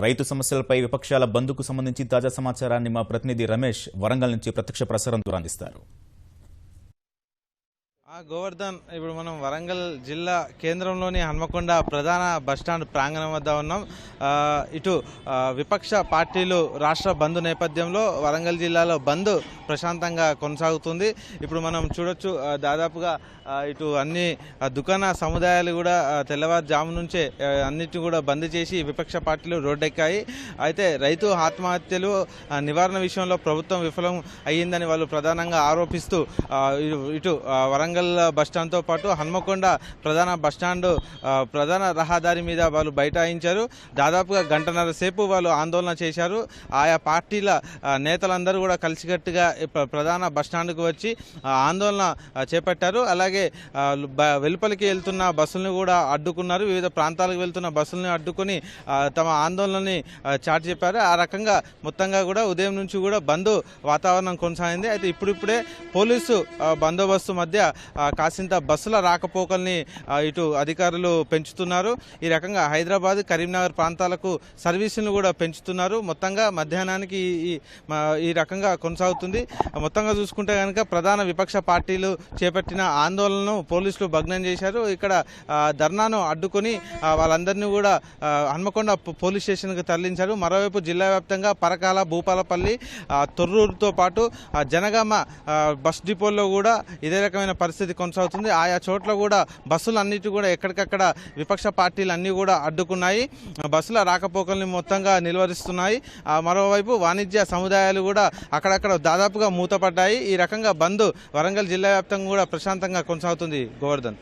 రైతు సమస్యలపై విపక్షాల బంద్కు సంబంధించి తాజా సమాచారాన్ని మా ప్రతినిధి రమేష్ వరంగల్ నుంచి ప్రత్యక్ష ప్రసారం ద్వారా అందిస్తారు. గోవర్ధన్, ఇప్పుడు మనం వరంగల్ జిల్లా కేంద్రంలోని హన్మకొండ ప్రధాన బస్టాండ్ ప్రాంగణం వద్ద ఉన్నాం. ఇటు విపక్ష పార్టీలు రాష్ట్ర బంద్ నేపథ్యంలో వరంగల్ జిల్లాలో బంద్ ప్రశాంతంగా కొనసాగుతుంది. ఇప్పుడు మనం చూడొచ్చు, దాదాపుగా ఇటు అన్ని దుకాణ సముదాయాలు కూడా తెల్లవారుజాము నుంచే అన్నిటిని కూడా బంద్ చేసి విపక్ష పార్టీలు రోడ్డెక్కాయి. అయితే రైతు ఆత్మహత్యలు నివారణ విషయంలో ప్రభుత్వం విఫలం అయ్యిందని వాళ్ళు ప్రధానంగా ఆరోపిస్తూ ఇటు వరంగల్ బస్టాండ్తో పాటు హన్మకొండ ప్రధాన బస్టాండ్ ప్రధాన రహదారి మీద వాళ్ళు బైఠాయించారు. దాదాపుగా గంటన్నర సేపు వాళ్ళు ఆందోళన చేశారు. ఆయా పార్టీల నేతలందరూ కూడా కలిసికట్టుగా ప్రధాన బస్టాండ్కు వచ్చి ఆందోళన చేపట్టారు. అలాగే వెలుపలికి వెళ్తున్న బస్సులను కూడా అడ్డుకున్నారు. వివిధ ప్రాంతాలకు వెళ్తున్న బస్సులను అడ్డుకొని తమ ఆందోళనని చాటి చెప్పారు. ఆ రకంగా మొత్తంగా కూడా ఉదయం నుంచి కూడా బంద్ వాతావరణం కొనసాగింది. అయితే ఇప్పుడిప్పుడే పోలీసు బందోబస్తు మధ్య కాసింత బస్సుల రాకపోకల్ని ఇటు అధికారులు పెంచుతున్నారు. ఈ రకంగా హైదరాబాద్, కరీంనగర్ ప్రాంతాలకు సర్వీసులను కూడా పెంచుతున్నారు. మొత్తంగా మధ్యాహ్నానికి ఈ రకంగా కొనసాగుతుంది. మొత్తంగా చూసుకుంటే కనుక ప్రధాన విపక్ష పార్టీలు చేపట్టిన ఆందోళనను పోలీసులు భగ్నం చేశారు. ఇక్కడ ధర్నాను అడ్డుకొని వాళ్ళందరినీ కూడా హన్మకొండ పోలీస్ స్టేషన్కి తరలించారు. మరోవైపు జిల్లా వ్యాప్తంగా పరకాల, భూపాలపల్లి, తొర్రూరుతో పాటు జనగామ బస్ డిపోల్లో కూడా ఇదే రకమైన పరిస్థితి కొనసాగుతుంది. ఆయా చోట్ల కూడా బస్సులు అన్నిటి కూడా ఎక్కడికక్కడ విపక్ష పార్టీలు అన్నీ కూడా అడ్డుకున్నాయి. బస్సుల రాకపోకల్ని మొత్తంగా నిలువరిస్తున్నాయి. మరోవైపు వాణిజ్య సముదాయాలు కూడా అక్కడక్కడ దాదాపుగా మూతపడ్డాయి. ఈ రకంగా బంద్ వరంగల్ జిల్లా వ్యాప్తంగా కూడా ప్రశాంతంగా కొనసాగుతుంది. గోవర్ధన్.